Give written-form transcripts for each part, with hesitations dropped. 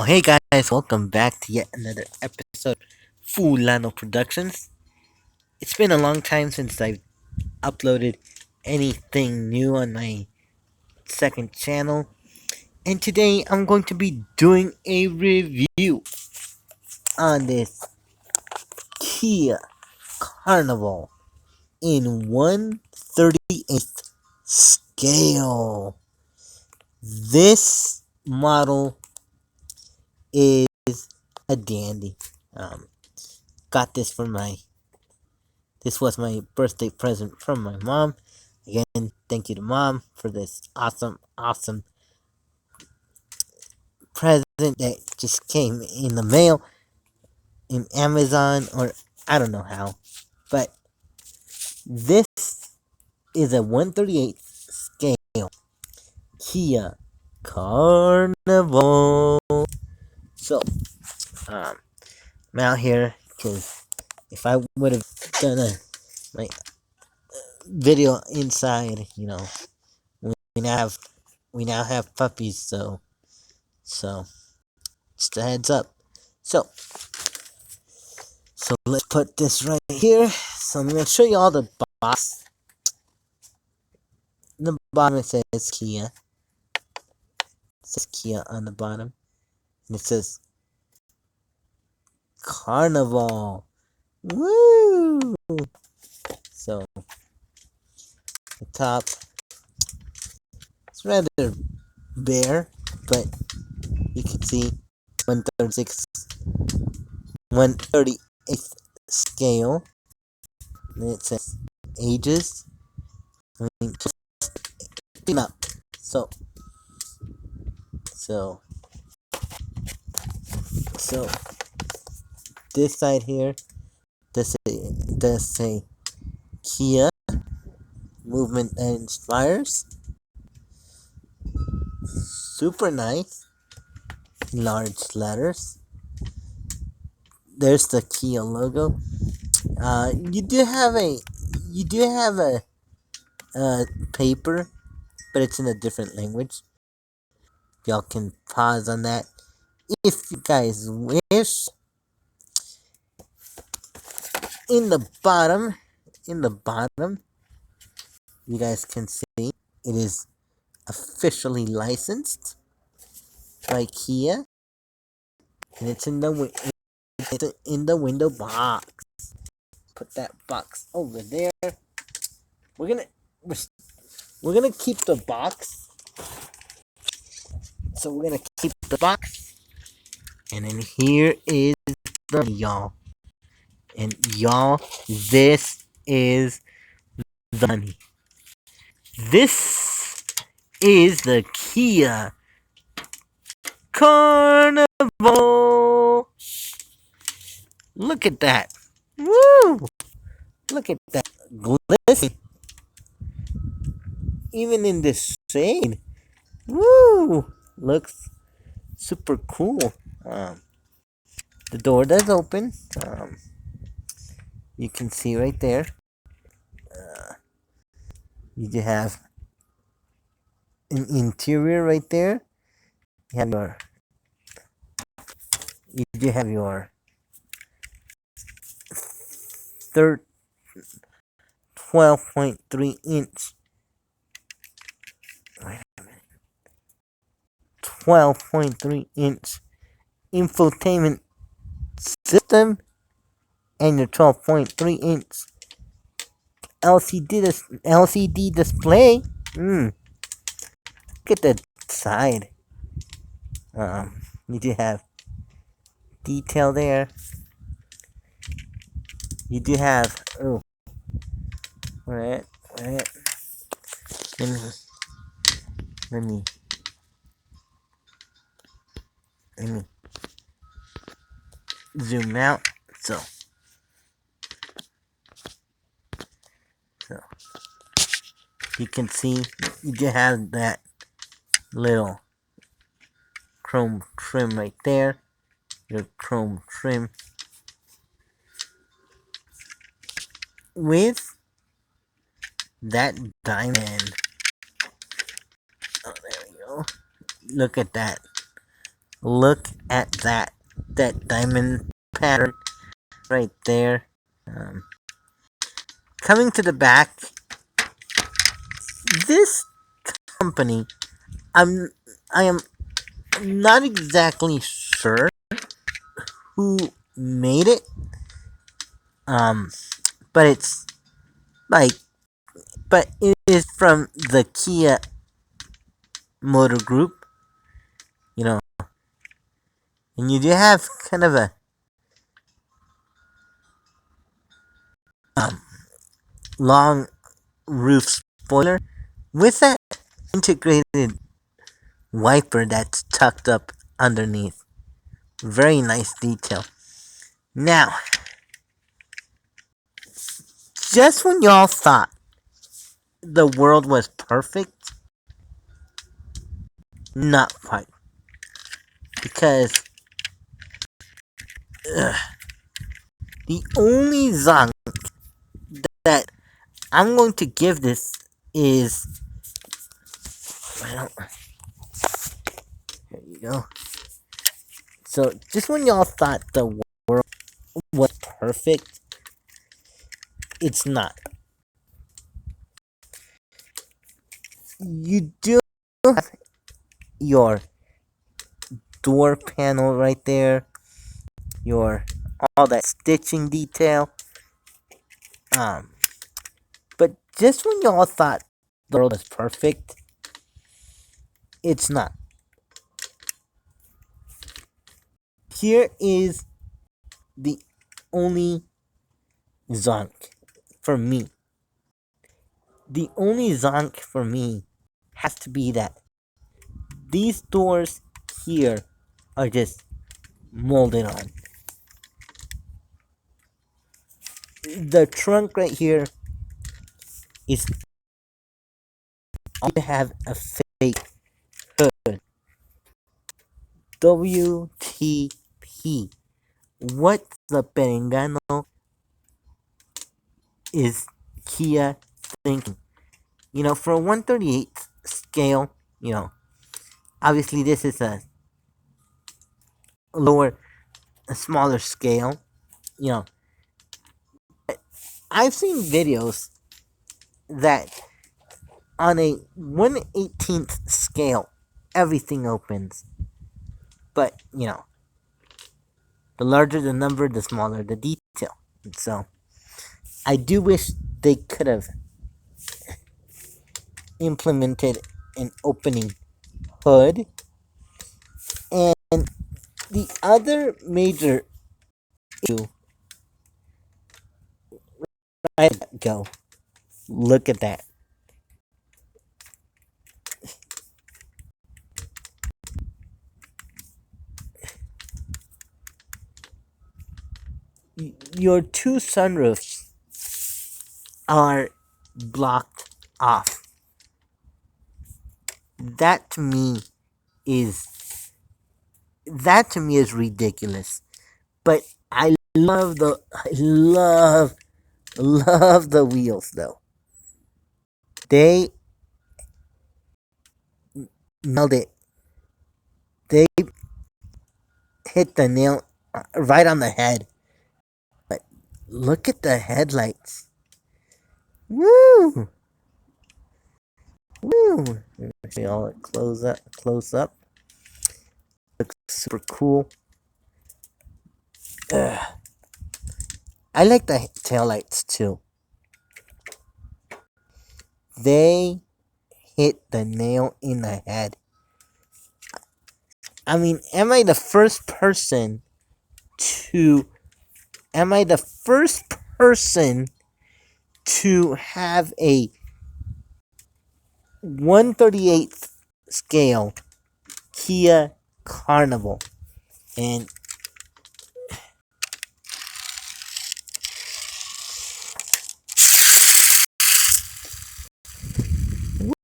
Oh, hey guys, welcome back to yet another episode Fulano Productions. It's been a long time since I've uploaded anything new on my second channel, and today I'm going to be doing a review on this Kia Carnival in 1/38th scale. This model is a dandy. Um, got this for my This was my birthday present from my mom. Again, thank you to mom for this awesome present that just came in the mail in Amazon or I don't know how. But this is a 1/38 scale Kia Carnival. So, um, I'm out here because if I would have done a like video inside, we now have we now have puppies, so just a heads up. So let's put this right here. So I'm gonna show you all the box. In the bottom it says Kia. It says Kia on the bottom. And it says Carnival. Woo! So the top it's rather bare, but you can see 136 1/38th scale. And it says ages. I mean, clean up. So so so this side here does say Kia movement that inspires. Super nice. Large letters. There's the Kia logo. You do have a paper, but it's in a different language. Y'all can pause on that if you guys wish. In the bottom, you guys can see it is officially licensed by Kia, and it's in the window box. Put that box over there. We're gonna we're, we're gonna keep the box. So we're gonna keep the box, and then here is the y'all. And y'all, this is the money. This is the Kia Carnival. Look at that. Woo! Look at that. Glisten. Even in this shade. Woo! Looks super cool. The door does open. You can see right there. You do have an interior right there. You have your you do have your third 12.3 inch 12.3 inch infotainment system and your 12.3 inch LCD display. Look at the side. You do have detail there. You do have where it? Let me let me let me zoom out. So you can see you do have that little chrome trim right there. Your chrome trim with that diamond. Oh, there we go. Look at that. Look at that diamond pattern right there. Um, Coming to the back, this company, I'm I am not exactly sure who made it. Um, but it's like, but it is from the Kia Motor Group, you know, and you do have kind of a um, long roof spoiler with that integrated wiper that's tucked up underneath. Very nice detail. Now, just when y'all thought the world was perfect, not quite. Because ugh, the only zong that I'm going to give this is. Well, there you go. So, just when y'all thought the world was perfect, it's not. You do have your door panel right there, your all that stitching detail. Um, but just when y'all thought the world was perfect, it's not. Here is the only zonk for me. The only zonk for me has to be that these doors here are just molded on. The trunk right here is all to have a fake hood. WTP. What the perengano is Kia thinking? For a 138th scale, obviously this is lower, a smaller scale. You know, I've seen videos that on a 1/18th scale, everything opens. But, the larger the number, the smaller the detail. And so, I do wish they could have implemented an opening hood. And the other major issue, I go, look at that. Your two sunroofs are blocked off. That to me is that to me is ridiculous. But I love the wheels though. They nailed it. They hit the nail right on the head. But look at the headlights. Woo! Woo! See all it close up. Looks super cool. Ugh. I like the taillights too. They hit the nail in the head. I mean, to am I the first person to have a 1/38th scale Kia Carnival? And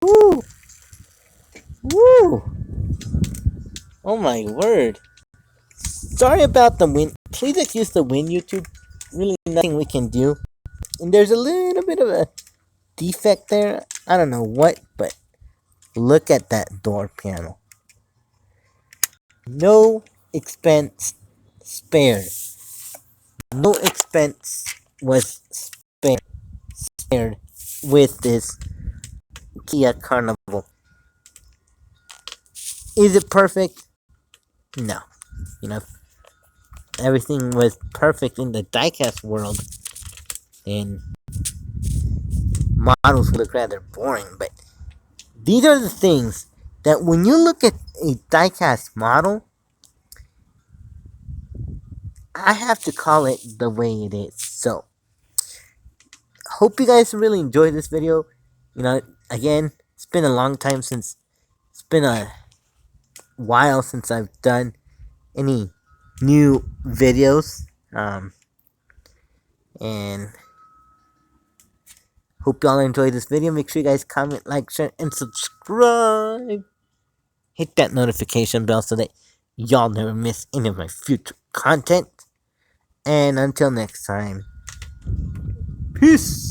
woo, woo, oh my word. Sorry about the wind. Please excuse the wind, YouTube. Really nothing we can do. And there's a little bit of a defect there. I don't know what, but look at that door panel. No expense spared. No expense was spared with this Kia Carnival. Is it perfect? No. You know, if everything was perfect in the diecast world, then models would look rather boring. But these are the things that when you look at a diecast model, I have to call it the way it is. So, hope you guys really enjoyed this video. You know, again, it's been a long time since, it's been a while since I've done any new videos. And hope y'all enjoyed this video. Make sure you guys comment, like, share, and subscribe. Hit that notification bell so that y'all never miss any of my future content. And until next time, peace.